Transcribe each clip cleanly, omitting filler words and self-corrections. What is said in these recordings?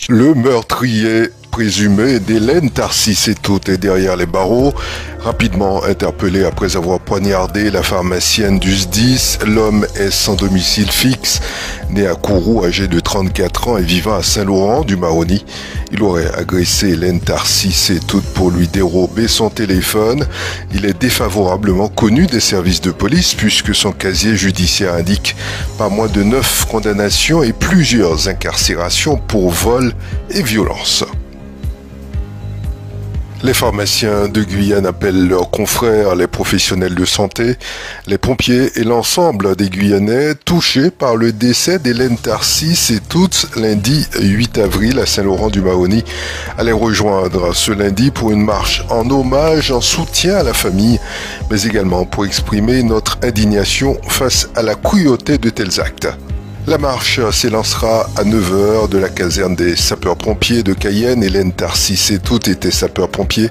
Le meurtrier présumé d'Hélène Tarcy-Setout est derrière les barreaux. Rapidement interpellé après avoir poignardé la pharmacienne du SDIS, l'homme est sans domicile fixe, né à Kourou, âgé de 34 ans et vivant à Saint-Laurent du Maroni. Il aurait agressé Hélène Tarcy-Setout pour lui dérober son téléphone. Il est défavorablement connu des services de police puisque son casier judiciaire indique pas moins de 9 condamnations et plusieurs incarcérations pour vol et violence. Les pharmaciens de Guyane appellent leurs confrères, les professionnels de santé, les pompiers et l'ensemble des Guyanais touchés par le décès d'Hélène Tarcy-Setout lundi 8 avril à Saint-Laurent-du-Maroni à les rejoindre ce lundi pour une marche en hommage, en soutien à la famille, mais également pour exprimer notre indignation face à la cruauté de tels actes. La marche s'élancera à 9h de la caserne des sapeurs-pompiers de Cayenne. Hélène Tarcy-Setout était sapeur-pompier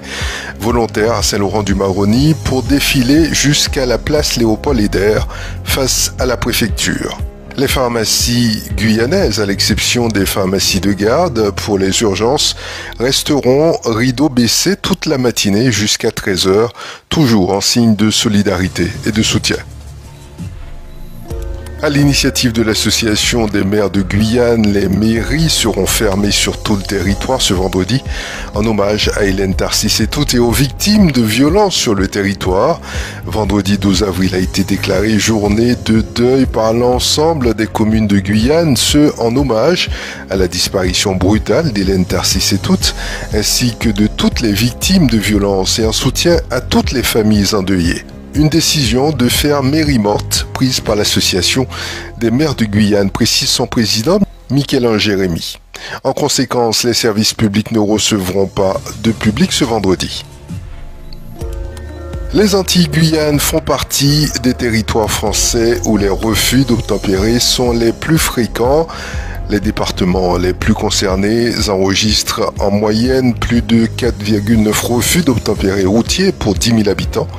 volontaire à Saint-Laurent-du-Maroni pour défiler jusqu'à la place Léopold-Héder face à la préfecture. Les pharmacies guyanaises, à l'exception des pharmacies de garde pour les urgences, resteront rideau baissé toute la matinée jusqu'à 13h, toujours en signe de solidarité et de soutien. À l'initiative de l'association des maires de Guyane, les mairies seront fermées sur tout le territoire ce vendredi en hommage à Hélène Tarcy-Setout et aux victimes de violences sur le territoire. Vendredi 12 avril a été déclarée journée de deuil par l'ensemble des communes de Guyane, ce en hommage à la disparition brutale d'Hélène Tarcy-Setout ainsi que de toutes les victimes de violences et en soutien à toutes les familles endeuillées. Une décision de faire mairie morte prise par l'association des maires de Guyane, précise son président Michel Jérémy. En conséquence, les services publics ne recevront pas de public ce vendredi. Les Antilles-Guyane font partie des territoires français où les refus d'obtempérer sont les plus fréquents. Les départements les plus concernés enregistrent en moyenne plus de 4,9 refus d'obtempérer routiers pour 10 000 habitants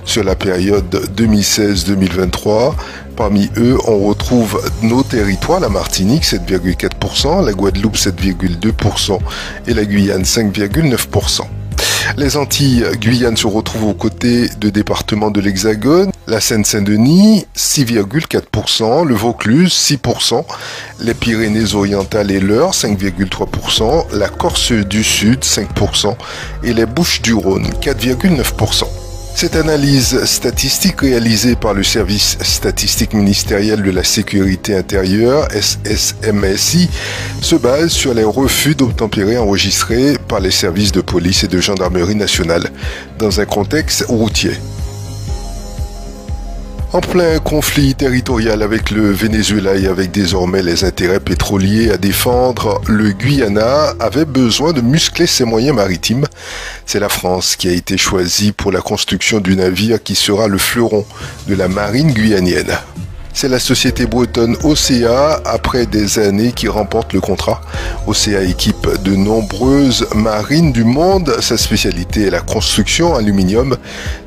sur la période 2016-2023. Parmi eux, on retrouve nos territoires, la Martinique 7,4%, la Guadeloupe 7,2% et la Guyane 5,9%. Les Antilles-Guyane se retrouvent aux côtés de départements de l'Hexagone, la Seine-Saint-Denis 6,4%, le Vaucluse 6%, les Pyrénées-Orientales et l'Eure 5,3%, la Corse du Sud 5% et les Bouches-du-Rhône 4,9%. Cette analyse statistique réalisée par le service statistique ministériel de la sécurité intérieure, SSMSI, se base sur les refus d'obtempérer enregistrés par les services de police et de gendarmerie nationale dans un contexte routier. En plein conflit territorial avec le Venezuela et avec désormais les intérêts pétroliers à défendre, le Guyana avait besoin de muscler ses moyens maritimes. C'est la France qui a été choisie pour la construction du navire qui sera le fleuron de la marine guyanienne. C'est la société bretonne Océa, après des années, qui remporte le contrat. Océa équipe de nombreuses marines du monde. Sa spécialité est la construction aluminium.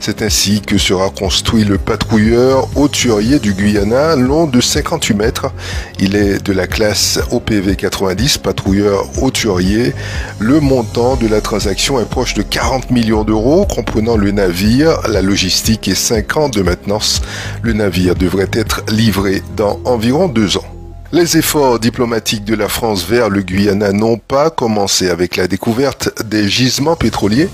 C'est ainsi que sera construit le patrouilleur hauturier du Guyana, long de 58 mètres. Il est de la classe OPV 90, patrouilleur hauturier. Le montant de la transaction est proche de 40 millions d'euros, comprenant le navire, la logistique et 5 ans de maintenance. Le navire devrait être livré dans environ 2 ans. Les efforts diplomatiques de la France vers le Guyana n'ont pas commencé avec la découverte des gisements pétroliers.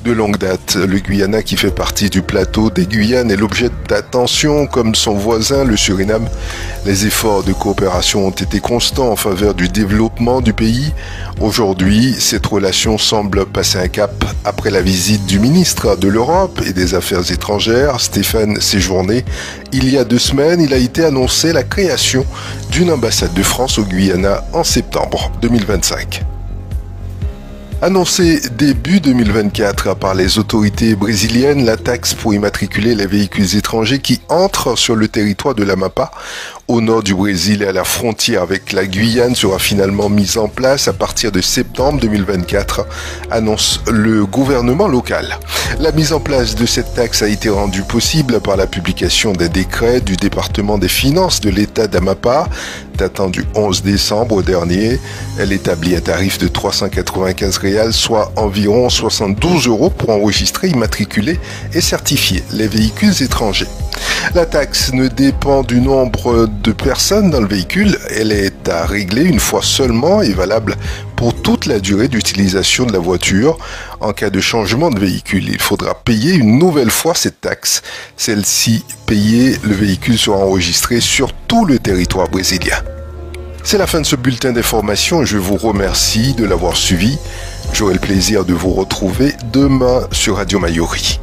De longue date, le Guyana, qui fait partie du plateau des Guyanes, est l'objet d'attention comme son voisin, le Suriname. Les efforts de coopération ont été constants en faveur du développement du pays. Aujourd'hui, cette relation semble passer un cap après la visite du ministre de l'Europe et des Affaires étrangères, Stéphane Séjourné. Il y a 2 semaines, il a été annoncé la création d'une ambassade de France au Guyana en septembre 2025. Annoncée début 2024 par les autorités brésiliennes, la taxe pour immatriculer les véhicules étrangers qui entrent sur le territoire de l'Amapá, au nord du Brésil et à la frontière avec la Guyane, sera finalement mise en place à partir de septembre 2024, annonce le gouvernement local. La mise en place de cette taxe a été rendue possible par la publication des décrets du département des finances de l'État d'Amapá, datant du 11 décembre dernier. Elle établit un tarif de 395 réals, soit environ 72 € pour enregistrer, immatriculer et certifier les véhicules étrangers. La taxe ne dépend du nombre de personnes dans le véhicule, elle est à régler une fois seulement et valable pour toute la durée d'utilisation de la voiture. En cas de changement de véhicule, il faudra payer une nouvelle fois cette taxe. Celle-ci payée, le véhicule sera enregistré sur tout le territoire brésilien. C'est la fin de ce bulletin d'information. Je vous remercie de l'avoir suivi. J'aurai le plaisir de vous retrouver demain sur Radio Mayuri.